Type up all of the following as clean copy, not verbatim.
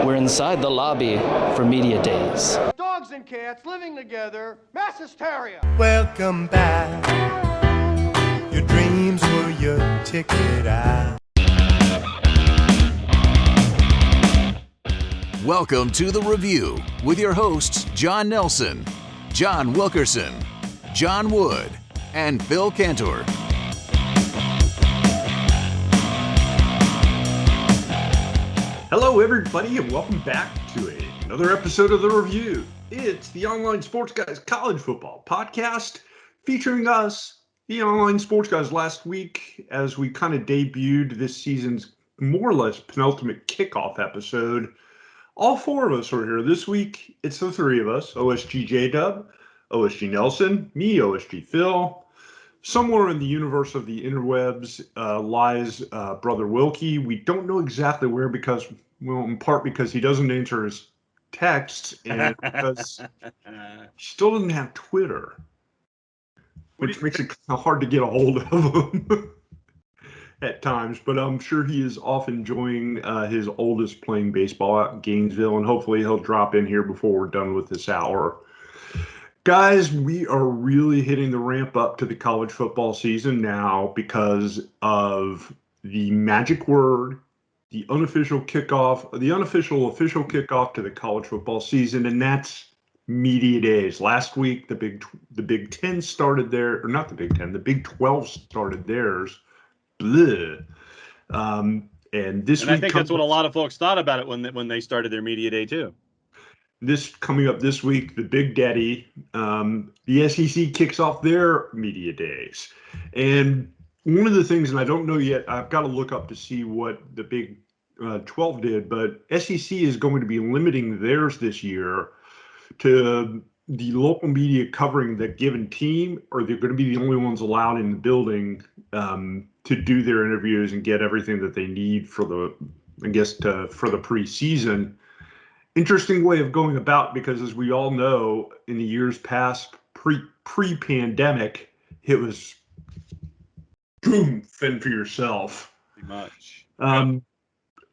We're inside the lobby for Media Days. Dogs and cats living together, mass hysteria. Welcome back. Your dreams were your ticket out. Welcome to The Review with your hosts, John Nelson, John Wilkerson, John Wood, and Phil Cantor. Hello, everybody, and welcome back to another episode of The Review. It's the Online Sports Guys College Football Podcast featuring us, the Online Sports Guys, last week as we kind of debuted this season's more or less penultimate kickoff episode. All four of us are here. This week, it's the three of us, OSG J-Dub, OSG Nelson, me, OSG Phil. Somewhere in the universe of the interwebs lies Brother Wilkie. We don't know exactly where because, well, in part because he doesn't answer his texts and because he still doesn't have Twitter, which makes it kind of hard to get a hold of him at times. But I'm sure he is off enjoying his oldest playing baseball out in Gainesville, and hopefully he'll drop in here before we're done with this hour. Guys, we are really hitting the ramp up to the college football season now because of the magic word, the unofficial kickoff, official kickoff to the college football season, and that's Media Days. Last week, the Big Ten started there, or not the Big Ten, the Big 12 started theirs. Bleh. And this week, I think that's what a lot of folks thought about it when they started their media day too. This coming up this week, the Big Daddy, the SEC kicks off their media days. And one of the things, and I don't know yet, I've got to look up to see what the Big 12 did, but SEC is going to be limiting theirs this year to the local media covering the given team, or they're going to be the only ones allowed in the building to do their interviews and get everything that they need for the preseason. Interesting way of going about, because as we all know, in the years past, pre-pandemic, it was boom, fend for yourself. Pretty much.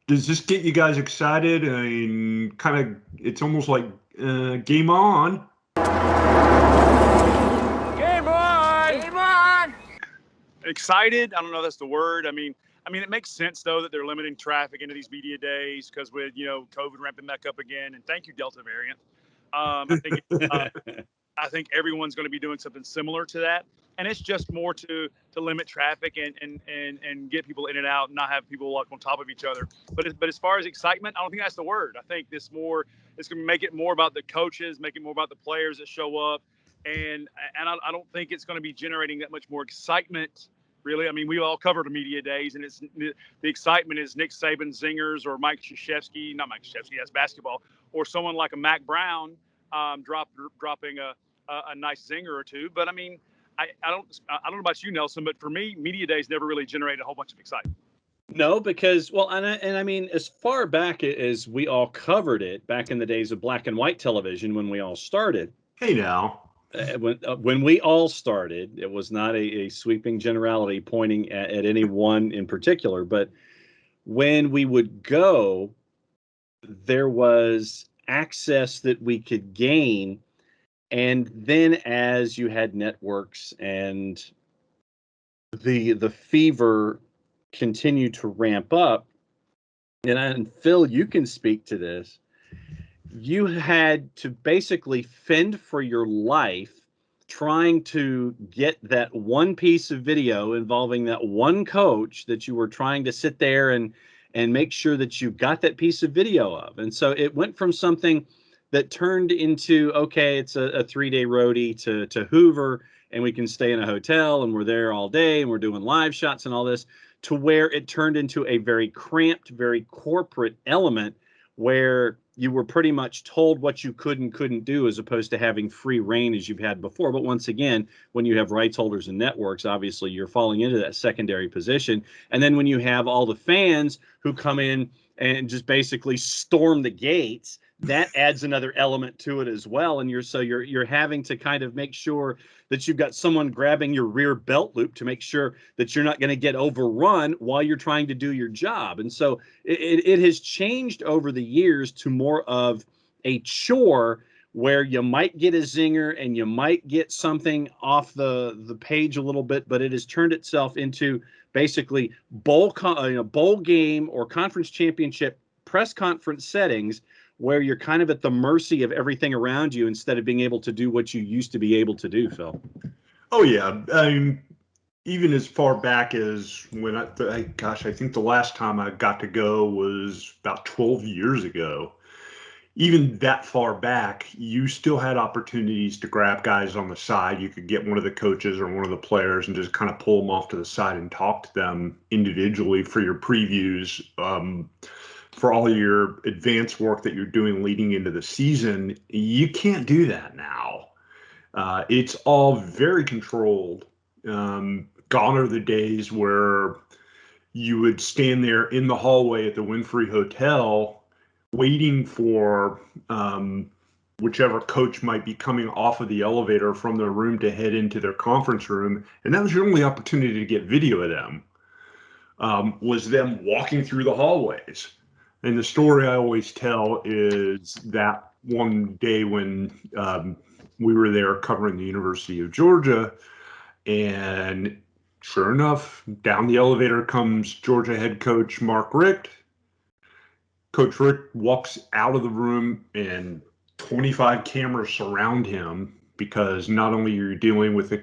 Does this get you guys excited? I mean, kind of, it's almost like game on. Game on! Game on! Excited? I don't know if that's the word. I mean, it makes sense, though, that they're limiting traffic into these media days because with, COVID ramping back up again. And thank you, Delta variant. I think everyone's going to be doing something similar to that. And it's just more to limit traffic and get people in and out and not have people walk on top of each other. But as far as excitement, I don't think that's the word. I think it's going to make it more about the coaches, make it more about the players that show up. And I don't think it's going to be generating that much more excitement. Really, I mean, we all covered the media days, and the excitement is Nick Saban zingers or Mike Krzyzewski, not Mike Krzyzewski, that's basketball, or someone like a Mac Brown dropping a nice zinger or two. But I mean, I don't know about you, Nelson, but for me, media days never really generated a whole bunch of excitement. No, because and I mean, as far back as we all covered it back in the days of black and white television when we all started. Hey now. When we all started, it was not a sweeping generality pointing at any one in particular, but when we would go, there was access that we could gain. And then as you had networks and the fever continued to ramp up, and Phil, you can speak to this, you had to basically fend for your life trying to get that one piece of video involving that one coach that you were trying to sit there and make sure that you got that piece of video of. And so it went from something that turned into, okay, it's a 3-day roadie to Hoover, and we can stay in a hotel and we're there all day and we're doing live shots and all this, to where it turned into a very cramped, very corporate element where you were pretty much told what you could and couldn't do, as opposed to having free reign as you've had before. But once again, when you have rights holders and networks, obviously you're falling into that secondary position. And then when you have all the fans who come in and just basically storm the gates that adds another element to it as well. And you're having to kind of make sure that you've got someone grabbing your rear belt loop to make sure that you're not going to get overrun while you're trying to do your job. And so it has changed over the years to more of a chore where you might get a zinger and you might get something off the page a little bit, but it has turned itself into basically bowl game or conference championship press conference settings where you're kind of at the mercy of everything around you instead of being able to do what you used to be able to do, Phil. Oh, yeah. I mean, even as far back as when I think the last time I got to go was about 12 years ago. Even that far back, you still had opportunities to grab guys on the side. You could get one of the coaches or one of the players and just kind of pull them off to the side and talk to them individually for your previews, for all your advanced work that you're doing leading into the season. You can't do that now. It's all very controlled. Gone are the days where you would stand there in the hallway at the Winfrey Hotel waiting for whichever coach might be coming off of the elevator from their room to head into their conference room. And that was your only opportunity to get video of them, was them walking through the hallways. And the story I always tell is that one day when we were there covering the University of Georgia, and sure enough, down the elevator comes Georgia head coach Mark Richt. Coach Richt walks out of the room and 25 cameras surround him, because not only are you dealing with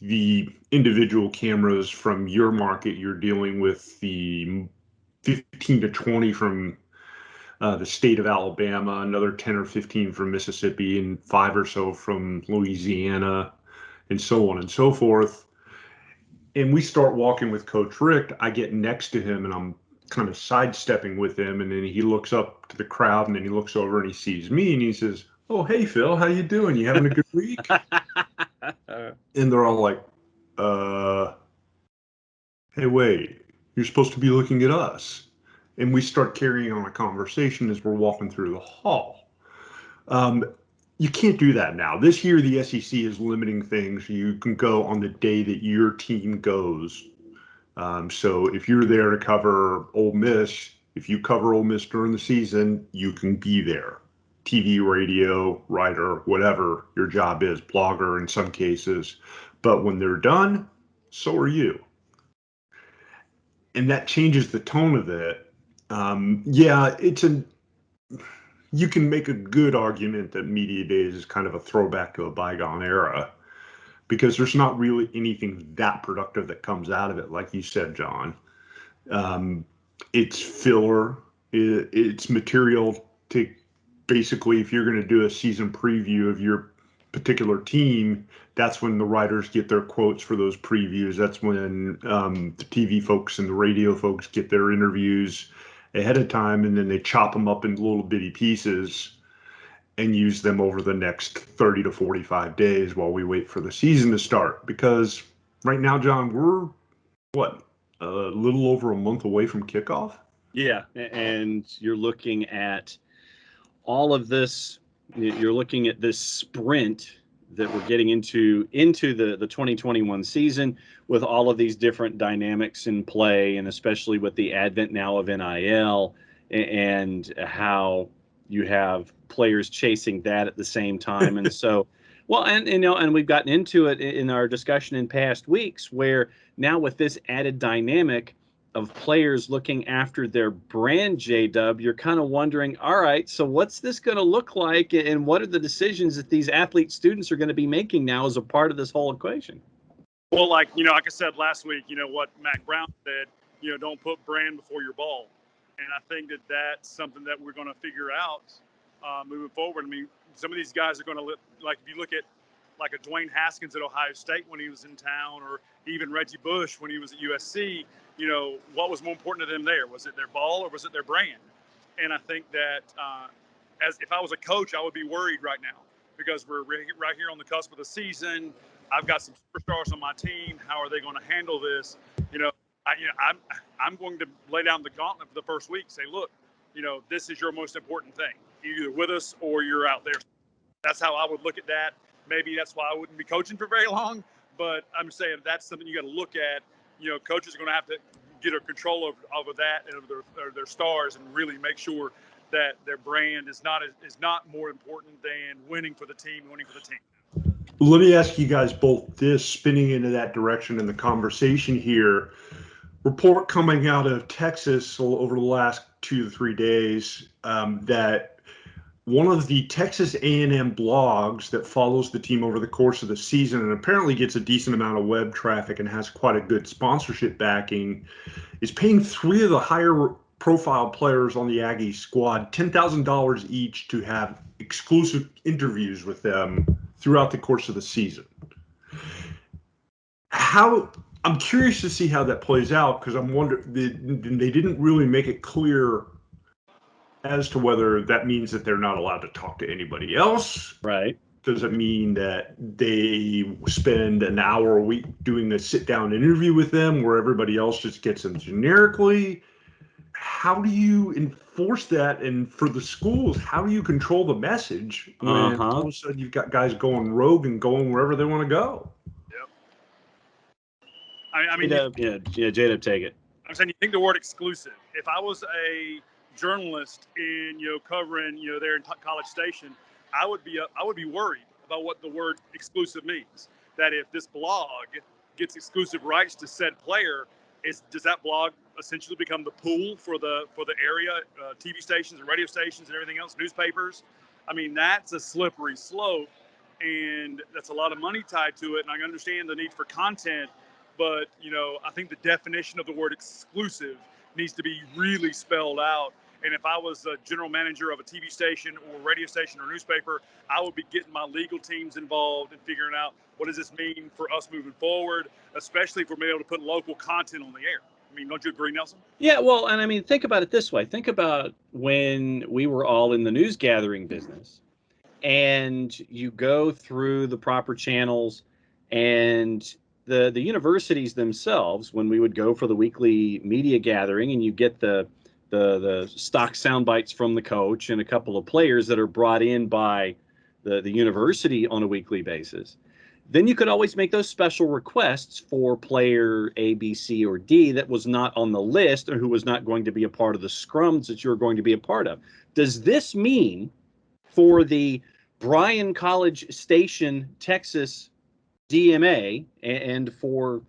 the individual cameras from your market, you're dealing with the 15 to 20 from the state of Alabama, another 10 or 15 from Mississippi, and 5 or so from Louisiana, and so on and so forth. And we start walking with Coach Richt. I get next to him and I'm kind of sidestepping with him, and then he looks up to the crowd, and then he looks over and he sees me and he says, "Oh, hey Phil, how you doing? You having a good week?" And they're all like, "Hey, wait, you're supposed to be looking at us." And we start carrying on a conversation as we're walking through the hall. You can't do that now. This year, the SEC is limiting things. You can go on the day that your team goes. So if you're there to cover Ole Miss, if you cover Ole Miss during the season, you can be there. TV, radio, writer, whatever your job is, blogger in some cases. But when they're done, so are you. And that changes the tone of it. You can make a good argument that media days is kind of a throwback to a bygone era, because there's not really anything that productive that comes out of it. Like you said, John, it's filler. It's material to basically, if you're going to do a season preview of your particular team, that's when the writers get their quotes for those previews. That's when the TV folks and the radio folks get their interviews ahead of time, and then they chop them up into little bitty pieces and use them over the next 30 to 45 days while we wait for the season to start. Because right now, John, we're a little over a month away from kickoff? Yeah, and you're looking at all of this. You're looking at this sprint that we're getting into the 2021 season with all of these different dynamics in play, and especially with the advent now of NIL and how you have players chasing that at the same time. And so, well, and we've gotten into it in our discussion in past weeks, where now with this added dynamic of players looking after their brand, J-Dub, you're kind of wondering, all right, so what's this going to look like, and what are the decisions that these athlete students are going to be making now as a part of this whole equation? Well, like I said last week, what Mac Brown said, don't put brand before your ball. And I think that that's something that we're going to figure out moving forward. I mean, some of these guys are going to look like, if you look at like a Dwayne Haskins at Ohio State when he was in town, or even Reggie Bush when he was at USC, what was more important to them there? Was it their ball or was it their brand? And I think that as if I was a coach, I would be worried right now, because we're right here on the cusp of the season. I've got some superstars on my team. How are they going to handle this? I'm going to lay down the gauntlet for the first week. Say, look, this is your most important thing. You're either with us or you're out there. That's how I would look at that. Maybe that's why I wouldn't be coaching for very long, but I'm saying that's something you got to look at. Coaches are going to have to get a control over that and over their stars, and really make sure that their brand is not more important than winning for the team. Let me ask you guys both this, spinning into that direction in the conversation here. Report coming out of Texas over the last 2 to 3 days that one of the Texas A&M blogs that follows the team over the course of the season and apparently gets a decent amount of web traffic and has quite a good sponsorship backing is paying 3 of the higher profile players on the Aggie squad $10,000 each to have exclusive interviews with them throughout the course of the season. I'm curious to see how that plays out, because I'm wondering, they didn't really make it clear as to whether that means that they're not allowed to talk to anybody else. Right. Does it mean that they spend an hour a week doing the sit-down interview with them where everybody else just gets them generically? How do you enforce that? And for the schools, how do you control the message when all of a sudden you've got guys going rogue and going wherever they want to go? I mean, J-Dub, take it. I'm saying, you think the word exclusive. If I was a journalist in covering there in College Station, I would be worried about what the word exclusive means. That if this blog gets exclusive rights to said player, does that blog essentially become the pool for the area, TV stations and radio stations and everything else, newspapers? I mean, that's a slippery slope, and that's a lot of money tied to it. And I understand the need for content. But, I think the definition of the word exclusive needs to be really spelled out. And if I was a general manager of a TV station or radio station or newspaper, I would be getting my legal teams involved and figuring out what does this mean for us moving forward, especially if we're able to put local content on the air. I mean, don't you agree, Nelson? Yeah, well, and I mean, think about it this way. Think about when we were all in the news gathering business and you go through the proper channels, and the universities themselves, when we would go for the weekly media gathering and you get the stock sound bites from the coach and a couple of players that are brought in by the university on a weekly basis, then you could always make those special requests for player A, B, C, or D that was not on the list or who was not going to be a part of the scrums that you're going to be a part of. Does this mean for the Bryan College Station, Texas DMA and for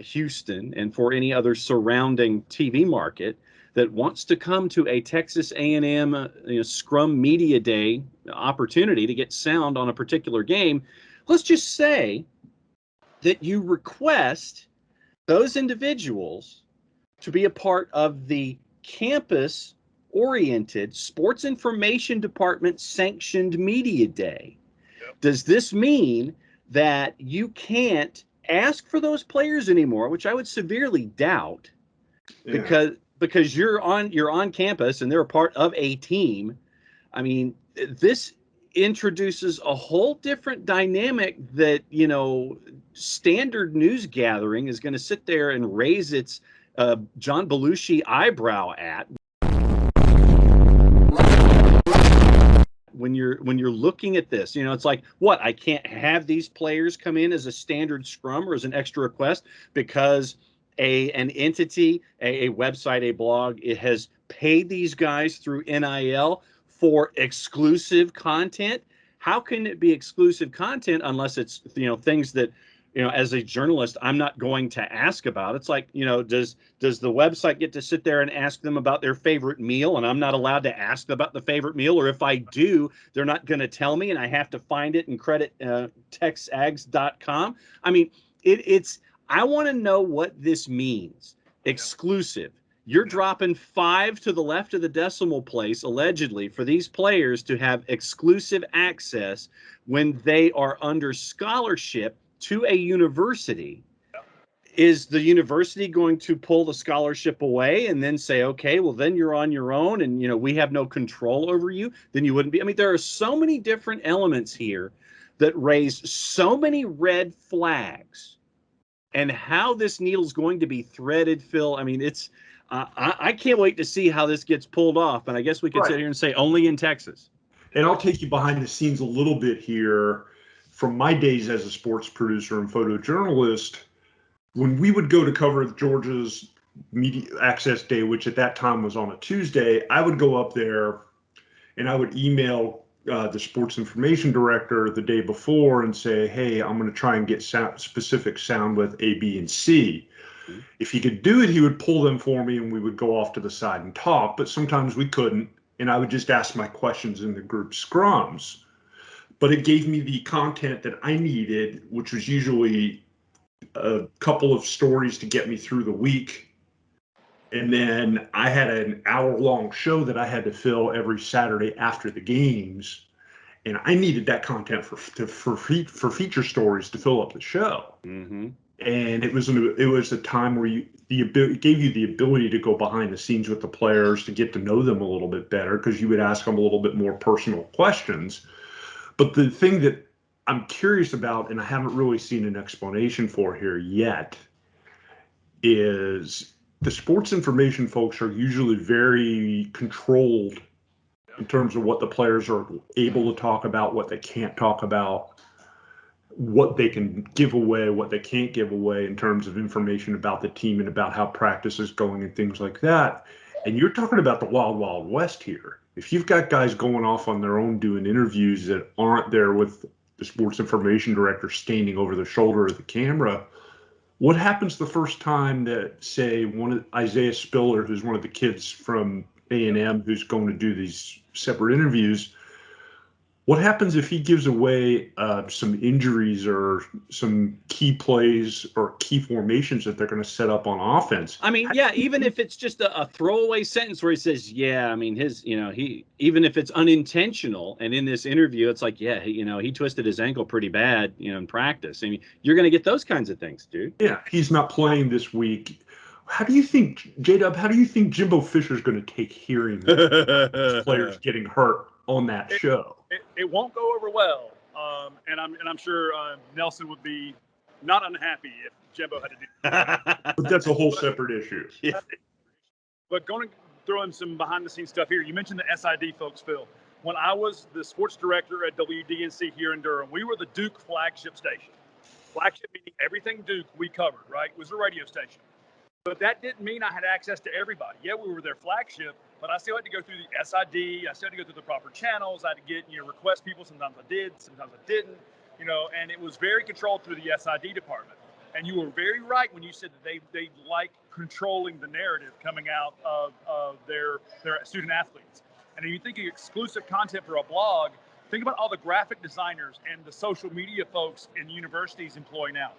Houston and for any other surrounding TV market that wants to come to a Texas A&M Scrum Media Day opportunity to get sound on a particular game, let's just say that you request those individuals to be a part of the campus-oriented sports information department sanctioned media day? Yep. Does this mean that you can't ask for those players anymore, which I would severely doubt, because you're on campus and they're a part of a team? I mean, this introduces a whole different dynamic that, standard news gathering is going to sit there and raise its John Belushi eyebrow at. When you're looking at this, it's like, what, I can't have these players come in as a standard scrum or as an extra request because an entity, a website, a blog, it has paid these guys through NIL for exclusive content? How can it be exclusive content unless it's, things that, as a journalist, I'm not going to ask about? It's like, does the website get to sit there and ask them about their favorite meal, and I'm not allowed to ask about the favorite meal? Or if I do, they're not going to tell me and I have to find it and credit texags.com? I mean, I want to know what this means. Exclusive. You're dropping 5 to the left of the decimal place, allegedly, for these players to have exclusive access when they are under scholarship to a university. Is the university going to pull the scholarship away and then say, okay, well, then you're on your own and, we have no control over you? Then you wouldn't be. I mean, there are so many different elements here that raise so many red flags, and how this needle's going to be threaded, Phil. I mean, I can't wait to see how this gets pulled off. And I guess we could sit here and say only in Texas. And I'll take you behind the scenes a little bit here from my days as a sports producer and photojournalist. When we would go to cover Georgia's Media Access Day, which at that time was on a Tuesday, I would go up there and I would email the sports information director the day before and say, hey, I'm going to try and get specific sound with A, B, and C. Mm-hmm. If he could do it, he would pull them for me and we would go off to the side and talk, but sometimes we couldn't. And I would just ask my questions in the group scrums. But it gave me the content that I needed, which was usually a couple of stories to get me through the week. And then I had an hour-long show that I had to fill every Saturday after the games. And I needed that content for feature stories to fill up the show. Mm-hmm. And it was a time where it gave you the ability to go behind the scenes with the players, to get to know them a little bit better, because you would ask them a little bit more personal questions. But the thing that I'm curious about, and I haven't really seen an explanation for here yet, is the sports information folks are usually very controlled in terms of what the players are able to talk about, what they can't talk about, what they can give away, what they can't give away in terms of information about the team and about how practice is going and things like that. And you're talking about the wild, wild west here. If you've got guys going off on their own doing interviews that aren't there with the sports information director standing over the shoulder of the camera, what happens the first time that, say, Isaiah Spiller, who's one of the kids from A&M who's going to do these separate interviews, what happens if he gives away some injuries or some key plays or key formations that they're going to set up on offense? I mean, yeah, even if it's just a throwaway sentence where he says, yeah, I mean, even if it's unintentional, and in this interview, it's like, yeah, he twisted his ankle pretty bad, in practice. I mean, you're going to get those kinds of things, dude. Yeah, he's not playing this week. How do you think, J-Dub, Jimbo Fisher's going to take hearing players getting hurt on that show? It won't go over well, and I'm sure Nelson would be not unhappy if Jimbo had to do that. But that's a whole separate issue. Yeah. But going to throw in some behind-the-scenes stuff here. You mentioned the SID folks, Phil. When I was the sports director at WDNC here in Durham, we were the Duke flagship station. Flagship meaning everything Duke we covered, right? It was a radio station. But that didn't mean I had access to everybody. Yeah, we were their flagship, but I still had to go through the SID. I still had to go through the proper channels. I had to get, request people. Sometimes I did, sometimes I didn't, and it was very controlled through the SID department. And you were very right when you said that they like controlling the narrative coming out of their student athletes. And if you think of exclusive content for a blog, think about all the graphic designers and the social media folks in universities employ now.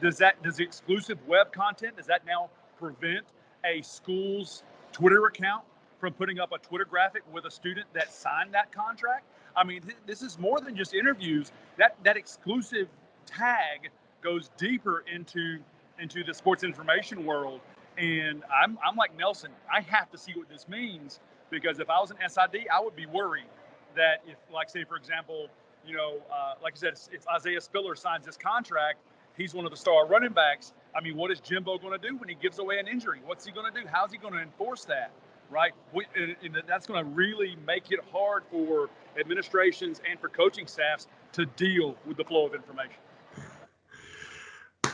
Does the exclusive web content, does that now prevent a school's Twitter account from putting up a Twitter graphic with a student that signed that contract? I mean, this is more than just interviews. That exclusive tag goes deeper into the sports information world. And I'm like Nelson, I have to see what this means, because if I was an SID, I would be worried that if, like, say, for example, like I said, if Isaiah Spiller signs this contract, he's one of the star running backs. I mean, what is Jimbo going to do when he gives away an injury? What's he going to do? How's he going to enforce that, right? And that's going to really make it hard for administrations and for coaching staffs to deal with the flow of information.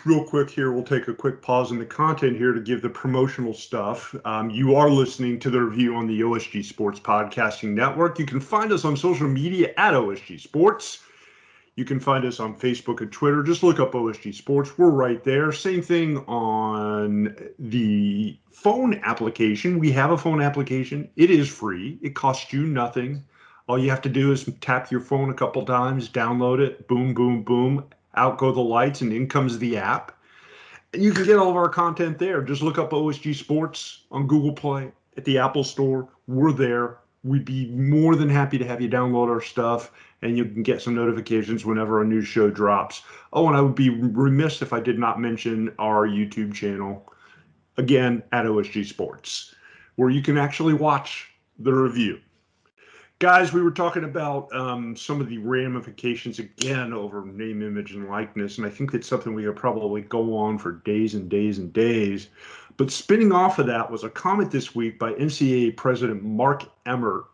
Real quick here, we'll take a quick pause in the content here to give the promotional stuff. You are listening to the review on the OSG Sports Podcasting Network. You can find us on social media at OSG Sports. You can find us on Facebook and Twitter. Just look up OSG Sports. We're right there. Same thing on the phone application. We have a phone application. It is free. It costs you nothing. All you have to do is tap your phone a couple times, download it, boom, boom, boom. Out go the lights, and in comes the app. And you can get all of our content there. Just look up OSG Sports on Google Play, at the Apple Store. We're there. We'd be more than happy to have you download our stuff, and you can get some notifications whenever a new show drops. Oh, and I would be remiss if I did not mention our YouTube channel, again, at OSG Sports, where you can actually watch the review. Guys, we were talking about some of the ramifications, again, over name, image, and likeness, and I think that's something we could probably go on for days and days and days. But spinning off of that was a comment this week by NCAA President Mark Emmert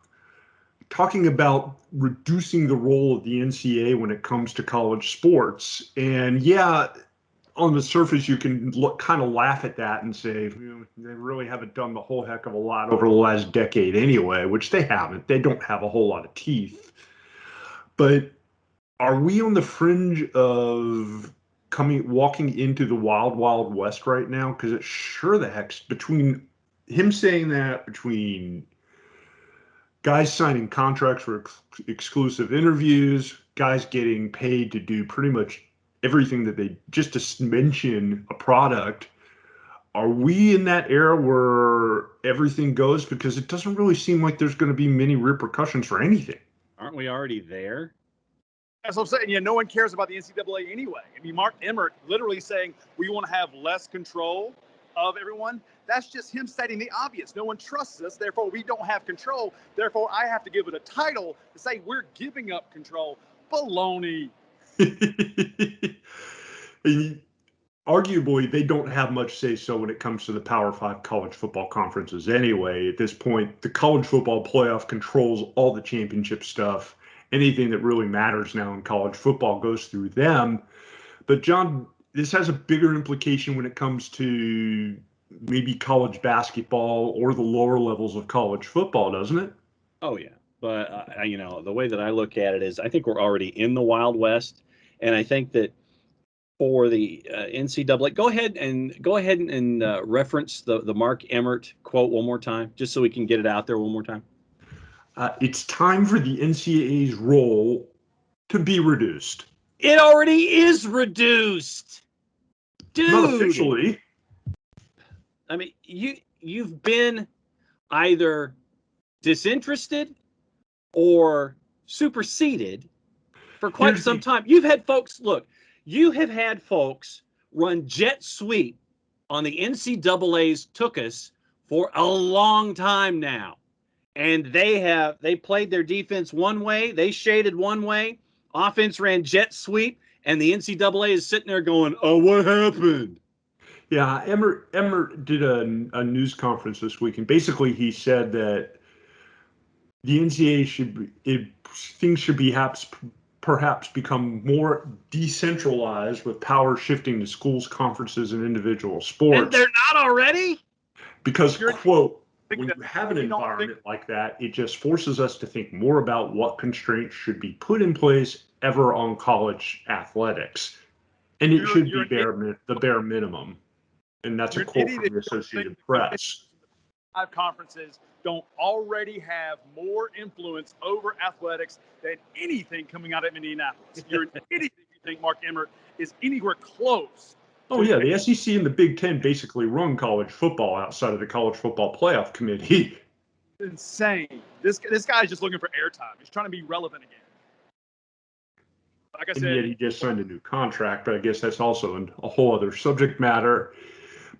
talking about reducing the role of the NCAA when it comes to college sports. And yeah, on the surface, you can kind of laugh at that and say, they really haven't done the whole heck of a lot over the last decade anyway, which they haven't. They don't have a whole lot of teeth. But are we on the fringe of walking into the wild, wild west right now? Because it sure the heck's between him saying that, between guys signing contracts for exclusive interviews, guys getting paid to do pretty much everything that they just to mention a product. Are we in that era where everything goes? Because it doesn't really seem like there's going to be many repercussions for anything. Aren't we already there? That's what I'm saying. Yeah, no one cares about the NCAA anyway. I mean, Mark Emmert literally saying we want to have less control of everyone. That's just him stating the obvious. No one trusts us, therefore we don't have control. Therefore, I have to give it a title to say we're giving up control. Baloney. Arguably, they don't have much say-so when it comes to the Power 5 college football conferences anyway. At this point, the college football playoff controls all the championship stuff. Anything that really matters now in college football goes through them. But, John, this has a bigger implication when it comes to maybe college basketball or the lower levels of college football, doesn't it? Oh, yeah. But, the way that I look at it is I think we're already in the Wild West. And I think that for the NCAA, go ahead and reference the Mark Emmert quote one more time, just so we can get it out there one more time. It's time for the NCAA's role to be reduced. It already is reduced, dude. Not officially. I mean, you've been either disinterested or superseded for quite some time. You have had folks run jet sweep on the NCAA's took us for a long time now. And they played their defense one way, they shaded one way, offense ran jet sweep, and the NCAA is sitting there going, "Oh, what happened?" Yeah, Emmert did a news conference this week, and basically he said that the NCAA things should be perhaps become more decentralized with power shifting to schools, conferences, and individual sports. And they're not already? Because, quote, when you have an environment like that, it just forces us to think more about what constraints should be put in place ever on college athletics. And it should be the bare minimum. And that's a quote from the Associated Press. 5 conferences don't already have more influence over athletics than anything coming out of Indianapolis. You're an idiot if you think Mark Emmert is anywhere close. Oh, yeah, the SEC and the Big Ten basically run college football outside of the College Football Playoff Committee. Insane. This guy is just looking for airtime. He's trying to be relevant again. Like I said, and yet he just signed a new contract, but I guess that's also a whole other subject matter.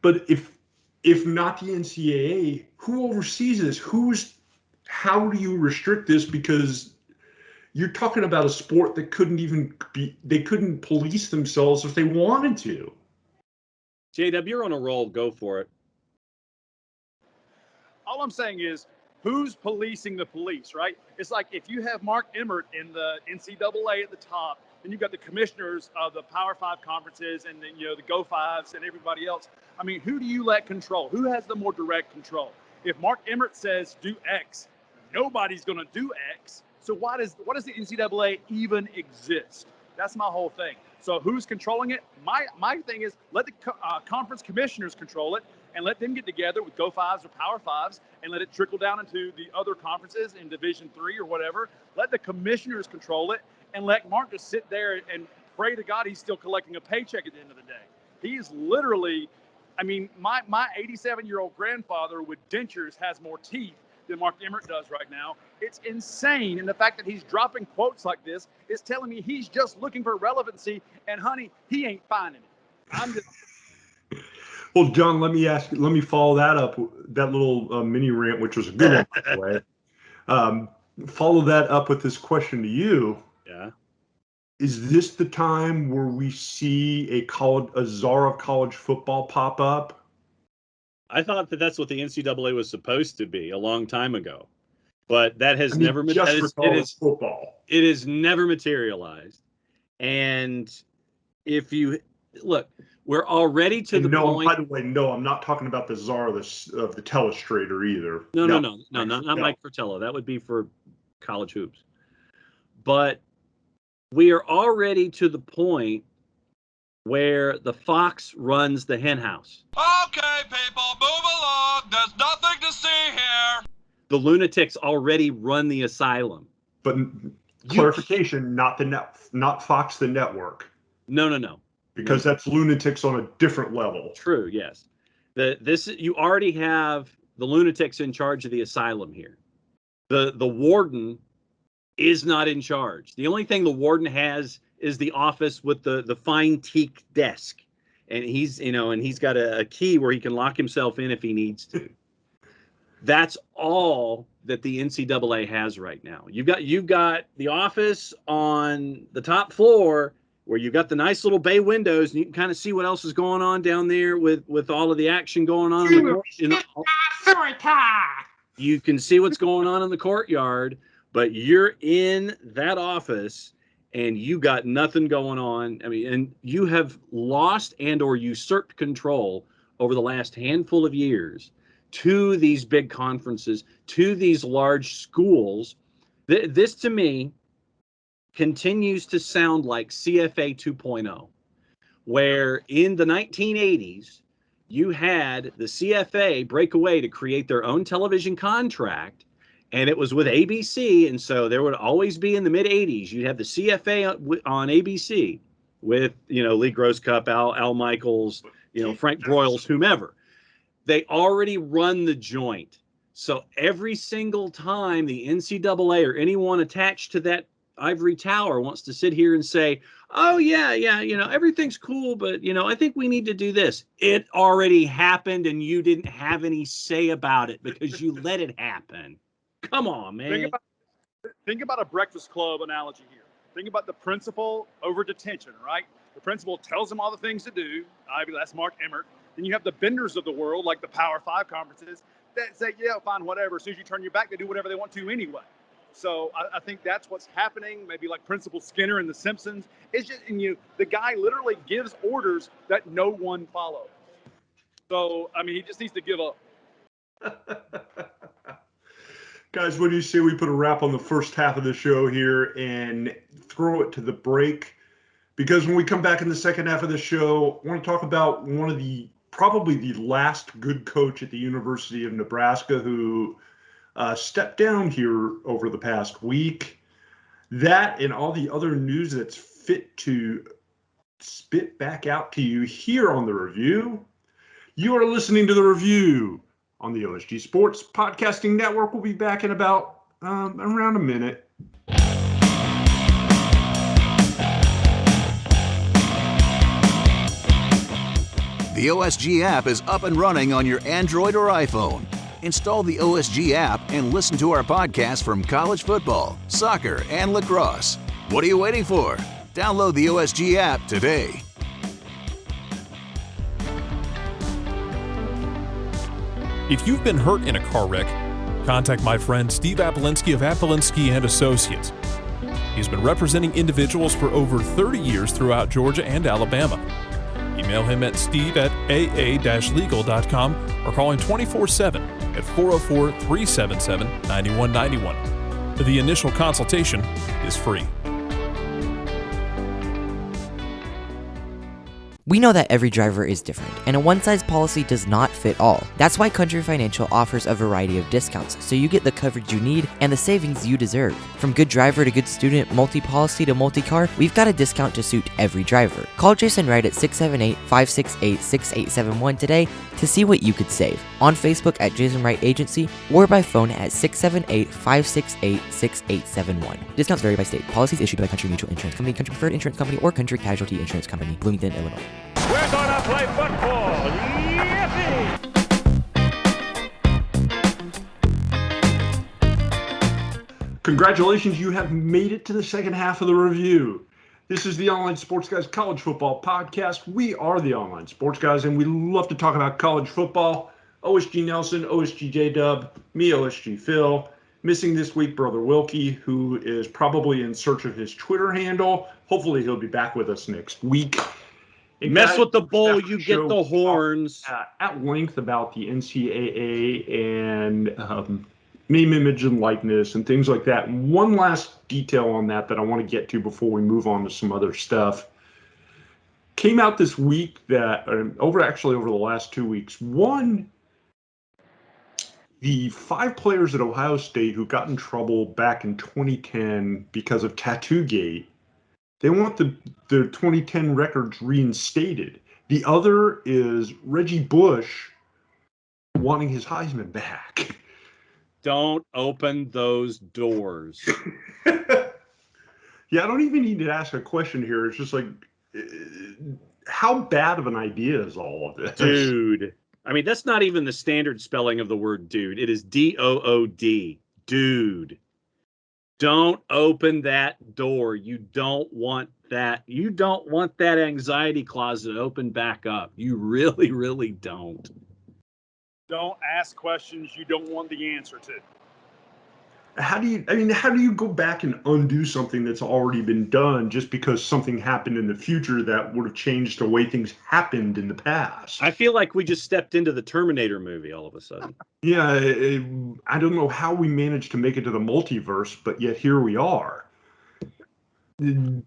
But if not the NCAA, who oversees this? How do you restrict this? Because you're talking about a sport that they couldn't police themselves if they wanted to. JW, you're on a roll. Go for it. All I'm saying is, who's policing the police, right? It's like if you have Mark Emmert in the NCAA at the top, then you've got the commissioners of the Power 5 conferences and then, the Go Fives and everybody else. I mean, who do you let control? Who has the more direct control? If Mark Emmert says do X, nobody's going to do X. So what does the NCAA even exist? That's my whole thing. So who's controlling it? My thing is let the conference commissioners control it and let them get together with Go Fives or Power Fives and let it trickle down into the other conferences in Division III or whatever. Let the commissioners control it and let Mark just sit there and pray to God he's still collecting a paycheck at the end of the day. He's literally, I mean, my 87-year-old grandfather with dentures has more teeth than Mark Emmert does right now. It's insane. And the fact that he's dropping quotes like this is telling me he's just looking for relevancy. And honey, he ain't finding it. I'm just. Well, John, let me follow that up, that little mini rant, which was a good one, by the way. Follow that up with this question to you. Yeah. Is this the time where we see a czar of college football pop up? I thought that that's what the NCAA was supposed to be a long time ago, but that has never football. It has never materialized. And if you look, we're already to the point. By the way, no, I'm not talking about the czar of the telestrator either. No, not Mike Fratello. That would be for college hoops. But we are already to the point where the fox runs the hen house. Okay, people, move along. There's nothing to see here. The lunatics already run the asylum. But clarification, not Fox the network. No. Because that's lunatics on a different level. True, yes. You already have the lunatics in charge of the asylum here. The warden is not in charge. The only thing the warden has is the office with the fine teak desk. And he's got a key where he can lock himself in if he needs to. That's all that the NCAA has right now. You've got the office on the top floor where you've got the nice little bay windows, and you can kind of see what else is going on down there with all of the action going on. You can see what's going on in the courtyard, but you're in that office and you got nothing going on. I mean, and you have lost and or usurped control over the last handful of years to these big conferences, to these large schools. This to me continues to sound like CFA 2.0, where in the 1980s, you had the CFA break away to create their own television contract, and it was with ABC. And so there would always be in the mid 80s, you'd have the CFA on ABC with, Lee Grosscup, Al Michaels, Frank Broyles, whomever. They already run the joint. So every single time the NCAA or anyone attached to that ivory tower wants to sit here and say, oh, yeah, everything's cool, but, I think we need to do this. It already happened, and you didn't have any say about it because you let it happen. Come on, man. Think about a Breakfast Club analogy here. Think about the principal over detention, right? The principal tells them all the things to do. That's Mark Emmert. Then you have the benders of the world, like the Power 5 conferences, that say, yeah, fine, whatever. As soon as you turn your back, they do whatever they want to anyway. So I think that's what's happening. Maybe like Principal Skinner in The Simpsons. It's just, the guy literally gives orders that no one follows. So, he just needs to give up. Guys, what do you say we put a wrap on the first half of the show here and throw it to the break? Because when we come back in the second half of the show, I want to talk about one of probably the last good coach at the University of Nebraska who stepped down here over the past week. That and all the other news that's fit to spit back out to you here on The Review. You are listening to The Review on the OSG Sports Podcasting Network. We'll be back in about around a minute. The OSG app is up and running on your Android or iPhone. Install the OSG app and listen to our podcast from college football, soccer, and lacrosse. What are you waiting for? Download the OSG app today. If you've been hurt in a car wreck, contact my friend Steve Apolinski of Apolinski & Associates. He's been representing individuals for over 30 years throughout Georgia and Alabama. Email him at steve@aa-legal.com or call him 24/7 at 404-377-9191. The initial consultation is free. We know that every driver is different, and a one-size policy does not fit all. That's why Country Financial offers a variety of discounts, so you get the coverage you need and the savings you deserve. From good driver to good student, multi-policy to multi-car, we've got a discount to suit every driver. Call Jason Wright at 678-568-6871 today to see what you could save. On Facebook at Jason Wright Agency or by phone at 678-568-6871. Discounts vary by state. Policies issued by Country Mutual Insurance Company, Country Preferred Insurance Company, or Country Casualty Insurance Company, Bloomington, Illinois. We're gonna play football. Yippee! Congratulations, you have made it to the second half of the review. This is the Online Sports Guys College Football Podcast. We are the Online Sports Guys, and we love to talk about college football. OSG Nelson, OSG J-Dub, me, OSG Phil. Missing this week, Brother Wilkie, who is probably in search of his Twitter handle. Hopefully he'll be back with us next week. And Mess guys, with the bull, you show get the horns. At length about the NCAA and name, image, and likeness and things like that. And one last detail on that I want to get to before we move on to some other stuff. Came out this week that, over the last 2 weeks, one, the 5 players at Ohio State who got in trouble back in 2010 because of Tattoo-Gate, they want the 2010 records reinstated. The other is Reggie Bush wanting his Heisman back. Don't open those doors. Yeah, I don't even need to ask a question here. It's just like, how bad of an idea is all of this? Dude. I mean, that's not even the standard spelling of the word dude. It is D-O-O-D. Dude. Don't open that door. You don't want that. You don't want that anxiety closet open back up. You really, really don't. Don't ask questions you don't want the answer to. How do you go back and undo something that's already been done just because something happened in the future that would have changed the way things happened in the past? I feel like we just stepped into the Terminator movie all of a sudden. Yeah, I don't know how we managed to make it to the multiverse, but yet here we are. And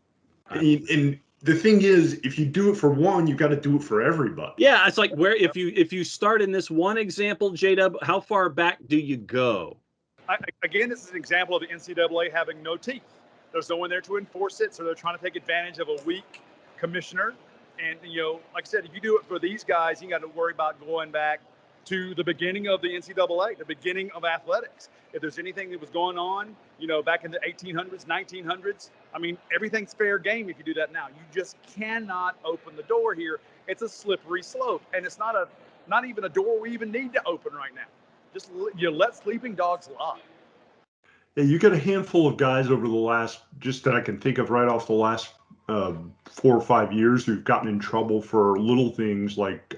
the thing is, if you do it for one, you've got to do it for everybody. Yeah, it's like where if you start in this one example, J-Dub, how far back do you go? Again, this is an example of the NCAA having no teeth. There's no one there to enforce it, so they're trying to take advantage of a weak commissioner. And, like I said, if you do it for these guys, you got to worry about going back to the beginning of the NCAA, the beginning of athletics. If there's anything that was going on, back in the 1800s, 1900s, I mean, everything's fair game if you do that now. You just cannot open the door here. It's a slippery slope, and it's not even a door we even need to open right now. Just let sleeping dogs lie. Yeah, you got a handful of guys over the last, just that I can think of right off the last 4 or 5 years who've gotten in trouble for little things like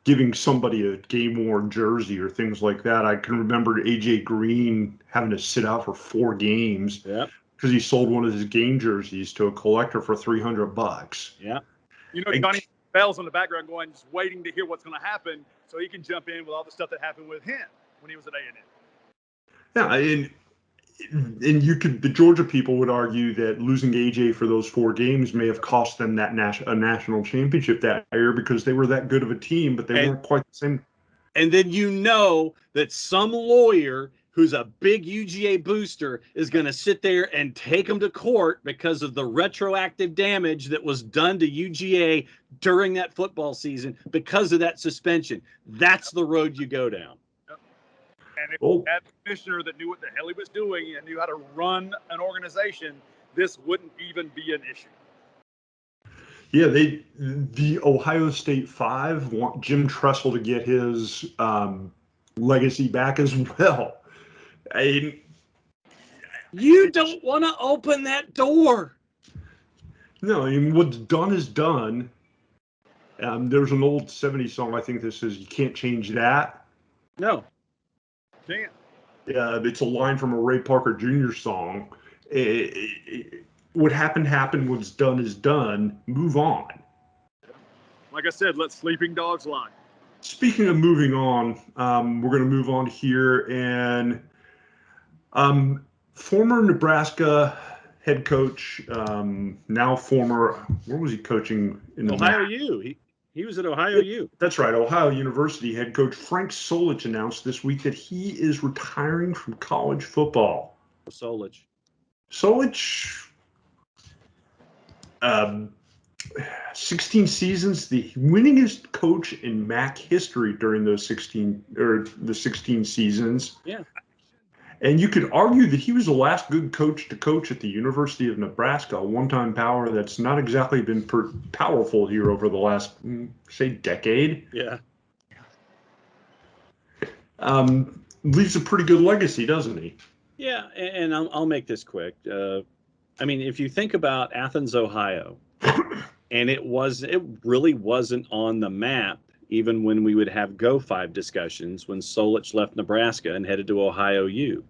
giving somebody a game-worn jersey or things like that. I can remember A.J. Green having to sit out for 4 games because he sold one of his game jerseys to a collector for $300. Yeah. Johnny Bell's in the background going, just waiting to hear what's going to happen so he can jump in with all the stuff that happened with him when he was at A&M. Yeah, and the Georgia people would argue that losing AJ for those 4 games may have cost them that a national championship that year because they were that good of a team, but they weren't quite the same. And then that some lawyer who's a big UGA booster is going to sit there and take them to court because of the retroactive damage that was done to UGA during that football season because of that suspension. That's the road you go down. And if you had a commissioner that knew what the hell he was doing and knew how to run an organization, this wouldn't even be an issue. Yeah, the Ohio State 5 want Jim Tressel to get his legacy back as well. You don't want to open that door. No, I mean, what's done is done. There's an old 70s song, I think, that says you can't change that. No. Can't. Yeah, it's a line from a Ray Parker Jr. song. What happened. What's done is done. Move on. Like I said, let sleeping dogs lie. Speaking of moving on, we're going to move on here. And former Nebraska head coach, now former, where was he coaching? In Ohio U. He was at Ohio U. That's right. Ohio University head coach Frank Solich announced this week that he is retiring from college football. Solich, 16 seasons, the winningest coach in MAC history during those 16 seasons. Yeah. And you could argue that he was the last good coach to coach at the University of Nebraska, a one-time power that's not exactly been powerful here over the last, say, decade. Yeah. Leaves a pretty good legacy, doesn't he? Yeah, and I'll make this quick. I mean, if you think about Athens, Ohio, and it really wasn't on the map even when we would have Go 5 discussions when Solich left Nebraska and headed to Ohio U.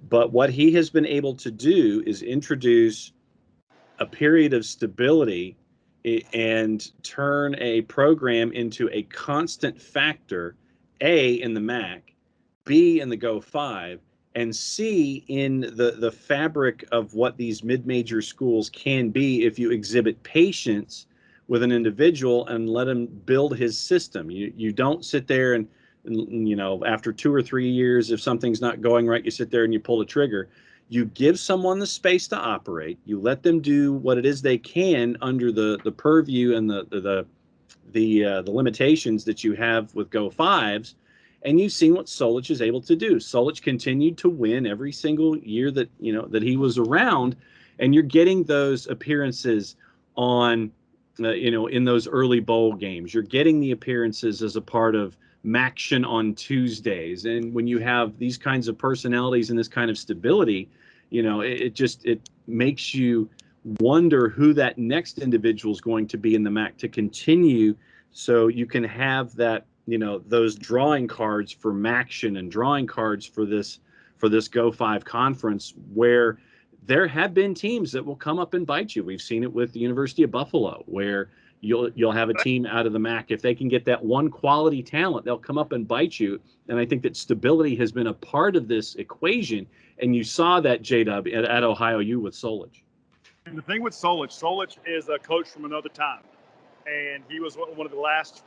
But what he has been able to do is introduce a period of stability and turn a program into a constant factor, A, in the MAC, B, in the Go 5, and C, in the fabric of what these mid-major schools can be if you exhibit patience with an individual and let him build his system. You don't sit there and after 2 or 3 years, if something's not going right, you sit there and you pull the trigger. You give someone the space to operate. You let them do what it is they can under the purview and the limitations that you have with Go 5s, and you've seen what Solich is able to do. Solich continued to win every single year that he was around, and you're getting those appearances on in those early bowl games. You're getting the appearances as a part of Maction on Tuesdays, and when you have these kinds of personalities and this kind of stability, it makes you wonder who that next individual is going to be in the MAC to continue, so you can have that those drawing cards for Maction and drawing cards for this Go 5 conference, where there have been teams that will come up and bite you. We've seen it with the University of Buffalo, where you'll have a team out of the MAC. If they can get that one quality talent, they'll come up and bite you. And I think that stability has been a part of this equation. And you saw that, J-Dub, at Ohio U with Solich. And the thing with Solich is a coach from another time. And he was one of the last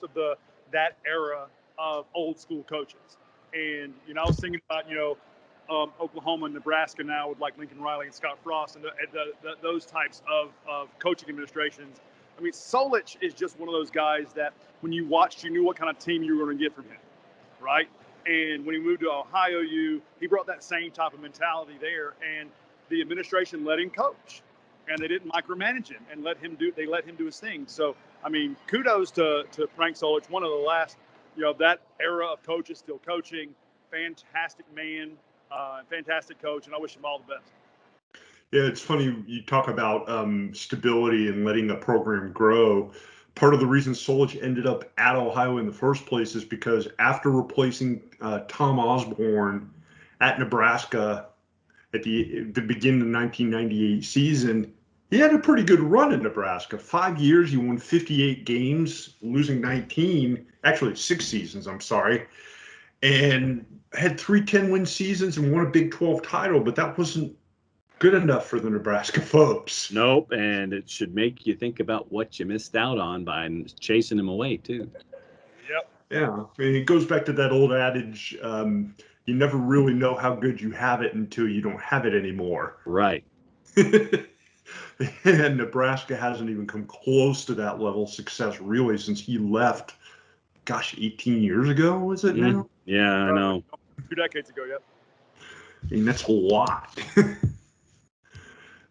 of that era of old school coaches. And, I was thinking about, Oklahoma and Nebraska now with like Lincoln Riley and Scott Frost and those types of coaching administrations. I mean, Solich is just one of those guys that when you watched, you knew what kind of team you were going to get from him, right? And when he moved to Ohio U, he brought that same type of mentality there, and the administration let him coach, and they didn't micromanage him and let him do his thing. So, I mean, kudos to Frank Solich, one of the last, that era of coaches still coaching, fantastic man, fantastic coach, and I wish him all the best. Yeah, it's funny you talk about stability and letting a program grow. Part of the reason Solich ended up at Ohio in the first place is because after replacing Tom Osborne at Nebraska at the beginning of the 1998 season, he had a pretty good run in Nebraska. 5 years, he won 58 games, losing 19, actually 6 seasons, I'm sorry, and had 3 10-win seasons and won a Big 12 title, but that wasn't good enough for the Nebraska folks. Nope, and it should make you think about what you missed out on by chasing him away, too. Yep. Yeah, I mean, it goes back to that old adage, you never really know how good you have it until you don't have it anymore. Right. And Nebraska hasn't even come close to that level of success, really, since he left, 18 years ago, is it now? Yeah, I know. 2 decades ago, yep. I mean, that's a lot.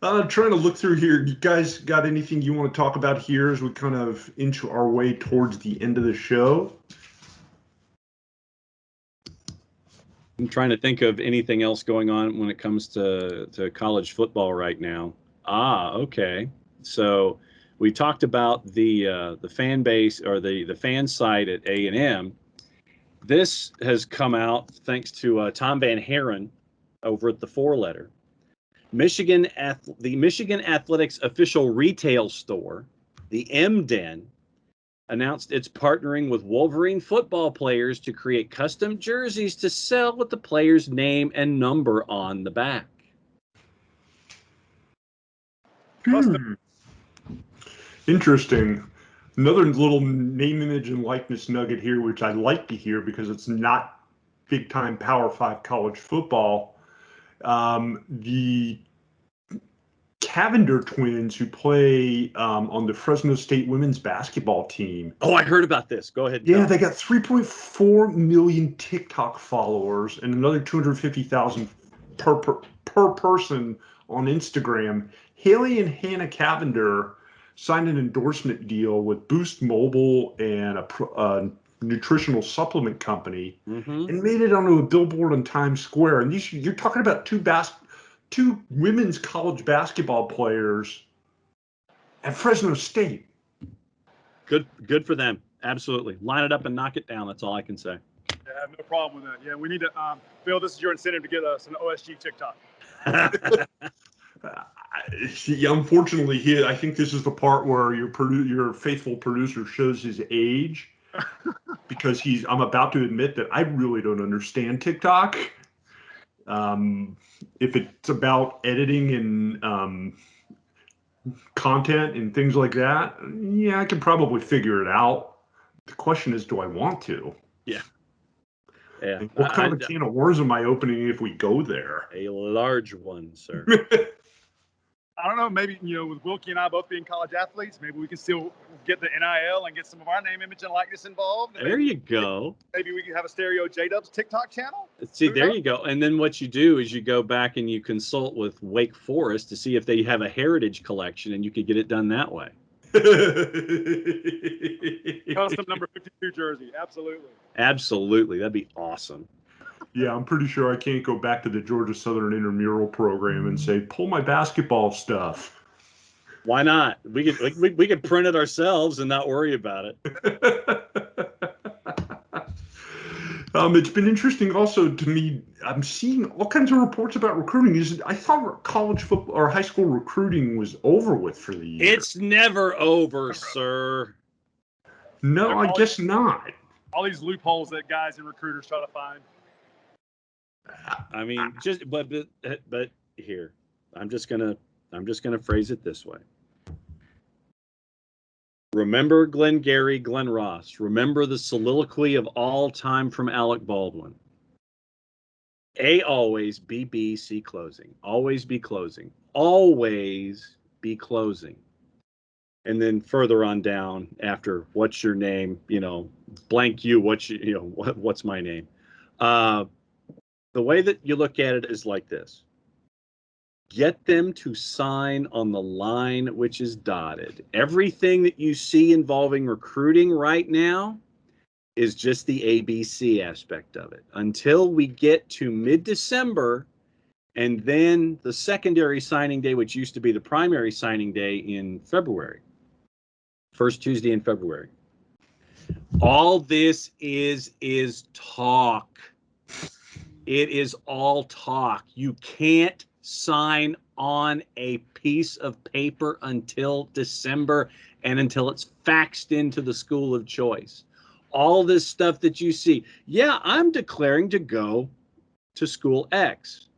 Trying to look through here. You guys got anything you want to talk about here as we kind of inch our way towards the end of the show? I'm trying to think of anything else going on when it comes to college football right now. Okay. So we talked about the fan base or the fan site at A&M. This has come out thanks to Tom Van Haren over at the Four Letter. The Michigan Athletics official retail store, the M-Den, announced it's partnering with Wolverine football players to create custom jerseys to sell with the player's name and number on the back. Interesting. Another little name, image, and likeness nugget here, which I like to hear because it's not big-time Power 5 college football. The Cavender twins who play on the Fresno State women's basketball team. Oh, I heard about this. Go ahead. Yeah, they got 3.4 million TikTok followers and another 250,000 per person on Instagram. Haley and Hannah Cavender signed an endorsement deal with Boost Mobile and a nutritional supplement company and made it onto a billboard on Times Square. And you're talking about two women's college basketball players at Fresno State. Good for them. absolutely. Line it up and knock it down. That's all I can say. Yeah, I have no problem with that. Yeah, we need to, Phil, this is your incentive to get us an OSG TikTok. Unfortunately, I think this is the part where your faithful producer shows his age, because I'm about to admit that I really don't understand TikTok. If it's about editing and content and things like that, yeah, I can probably figure it out. The question is, do I want to? Yeah. Yeah. Like, what kind of can of worms am I opening if we go there? A large one, sir. I don't know, maybe, with Wilkie and I both being college athletes, maybe we can still get the NIL and get some of our name, image, and likeness involved. There you go. Maybe we can have a Stereo J-Dubs TikTok channel. See, there you go. And then what you do is you go back and you consult with Wake Forest to see if they have a heritage collection, and you could get it done that way. Custom number 52 jersey. Absolutely. Absolutely. That'd be awesome. Yeah, I'm pretty sure I can't go back to the Georgia Southern intramural program and say, pull my basketball stuff. Why not? We could print it ourselves and not worry about it. It's been interesting also to me. I'm seeing all kinds of reports about recruiting. I thought college football or high school recruiting was over with for the year. It's never over, sir. No, I guess not. All these loopholes that guys and recruiters try to find. I mean, but here, I'm just gonna phrase it this way. Remember Glengarry Glen Ross. Remember the soliloquy of all time from Alec Baldwin. A, always, B, C, closing. Always be closing. Always be closing. And then further on down after, what's your name? Blank you, what's my name? The way that you look at it is like this. Get them to sign on the line which is dotted. Everything that you see involving recruiting right now is just the ABC aspect of it. Until we get to mid-December, and then the secondary signing day, which used to be the primary signing day in February. First Tuesday in February. All this is talk. It is all talk. You can't sign on a piece of paper until December and until it's faxed into the school of choice. All this stuff that you see. Yeah, I'm declaring to go to school X.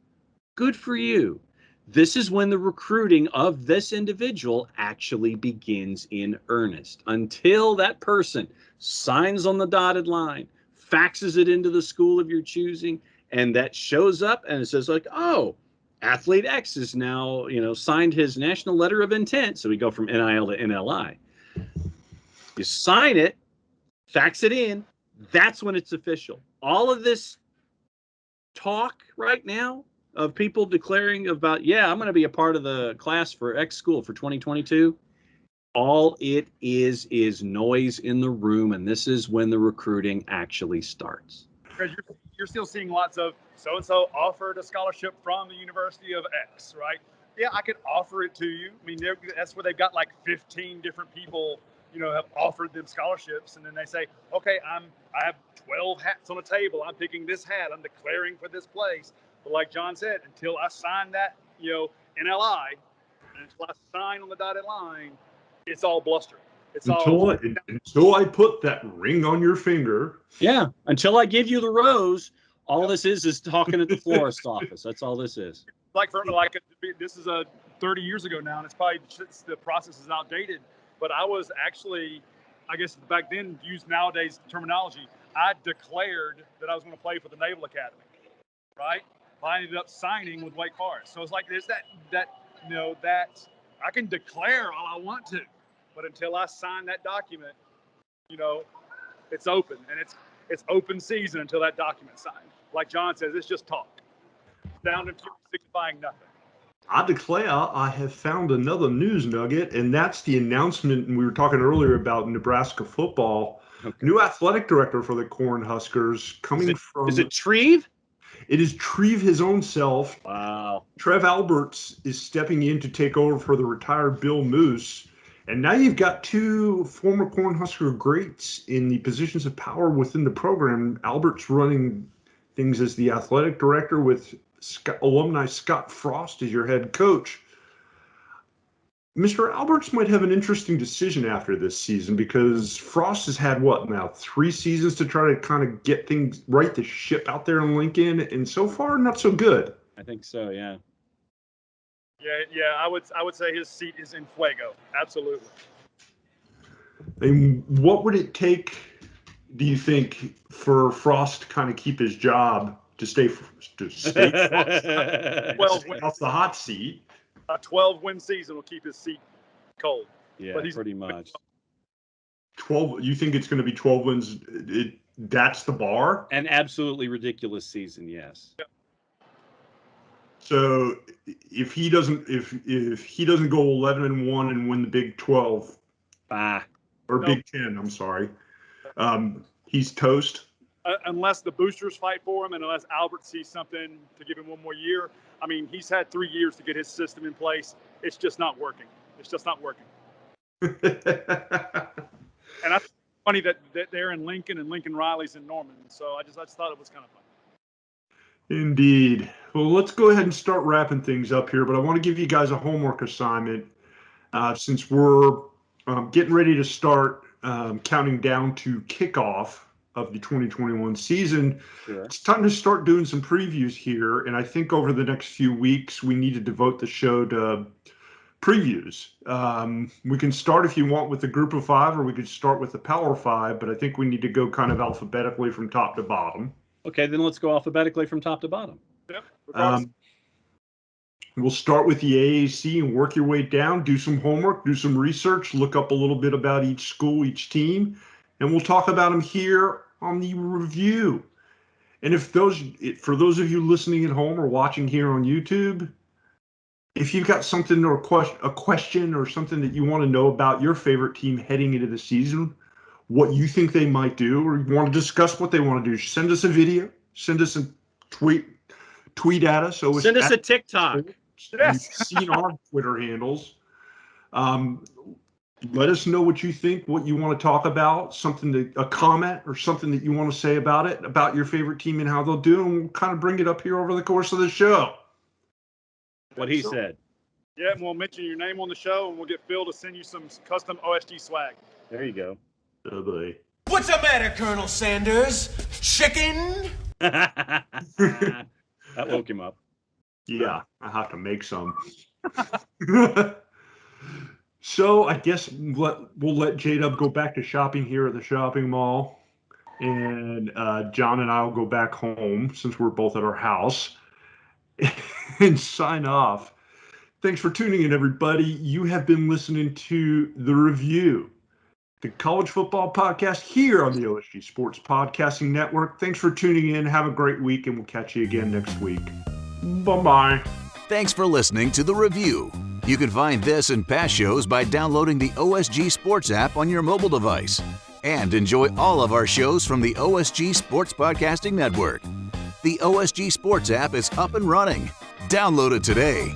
Good for you. This is when the recruiting of this individual actually begins in earnest. Until that person signs on the dotted line, faxes it into the school of your choosing, and that shows up and it says like, oh, athlete X is now, signed his national letter of intent. So we go from NIL to NLI. You sign it, fax it in. That's when it's official. All of this talk right now of people declaring about, I'm going to be a part of the class for X school for 2022. All it is noise in the room. And this is when the recruiting actually starts. Because you're still seeing lots of so-and-so offered a scholarship from the University of X, right? Yeah, I could offer it to you. I mean, that's where they've got like 15 different people, have offered them scholarships. And then they say, okay, I have 12 hats on the table. I'm picking this hat. I'm declaring for this place. But like John said, until I sign that, NLI, and until I sign on the dotted line, it's all bluster. Until I put that ring on your finger. Yeah, until I give you the rose, all this is talking at the florist office. That's all this is. This is 30 years ago now, and the process is outdated. But I was actually, I guess back then, used nowadays terminology. I declared that I was going to play for the Naval Academy, right? I ended up signing with Wake Forest. So it's like there's that I can declare all I want to. But until I sign that document, it's open, and it's open season until that document's signed. Like John says, it's just talk. Down to signifying nothing. I declare I have found another news nugget, and that's the announcement. And we were talking earlier about Nebraska football. Okay. New athletic director for the Cornhuskers coming from. Is it Treve? It is Treve his own self. Wow. Trev Alberts is stepping in to take over for the retired Bill Moose. And now you've got two former Cornhusker greats in the positions of power within the program. Albert's running things as the athletic director with alumni Scott Frost as your head coach. Mr. Alberts might have an interesting decision after this season because Frost has had, 3 seasons to try to kind of get things right, the ship out there in Lincoln, and so far, not so good. I think so, yeah. Yeah, I would say his seat is in fuego. Absolutely. And what would it take, do you think, for Frost to kind of keep his job to stay off the hot seat? A 12-win season will keep his seat cold. Yeah, pretty much. 12. You think it's going to be 12 wins? That's the bar? An absolutely ridiculous season, yes. Yep. So if he doesn't go 11-1 and win the Big 12, Big 10, I'm sorry, he's toast. Unless the boosters fight for him, and unless Albert sees something to give him one more year. I mean, he's had 3 years to get his system in place. It's just not working. And I think it's funny that they're in Lincoln and Lincoln Riley's in Norman. So I just thought it was kind of fun. Indeed. Well, let's go ahead and start wrapping things up here, but I want to give you guys a homework assignment since we're getting ready to start counting down to kickoff of the 2021 season. Sure. It's time to start doing some previews here, and I think over the next few weeks we need to devote the show to previews. We can start, if you want, with the group of 5, or we could start with the Power 5, but I think we need to go kind of alphabetically from top to bottom. Okay, then let's go alphabetically from top to bottom. Yep. We'll start with the AAC and work your way down, do some homework, do some research, look up a little bit about each school, each team, and we'll talk about them here on the review. And for those of you listening at home or watching here on YouTube, if you've got something or a question or something that you want to know about your favorite team heading into the season, what you think they might do, or you want to discuss what they want to do, send us a video, send us a tweet at us. So send us a TikTok. You've seen our Twitter handles. Let us know what you think, what you want to talk about, a comment or something that you want to say about it, about your favorite team and how they'll do, and we'll kind of bring it up here over the course of the show. What he said. Yeah, and we'll mention your name on the show, and we'll get Phil to send you some custom OSG swag. There you go. Oh, boy. What's the matter, Colonel Sanders? Chicken? That woke him up. Yeah, I have to make some. So I guess we'll let J-Dub go back to shopping here at the shopping mall. And John and I will go back home since we're both at our house and sign off. Thanks for tuning in, everybody. You have been listening to The Review, the college football podcast here on the OSG Sports Podcasting Network. Thanks for tuning in. Have a great week, and we'll catch you again next week. Bye-bye. Thanks for listening to The Review. You can find this and past shows by downloading the OSG Sports app on your mobile device. And enjoy all of our shows from the OSG Sports Podcasting Network. The OSG Sports app is up and running. Download it today.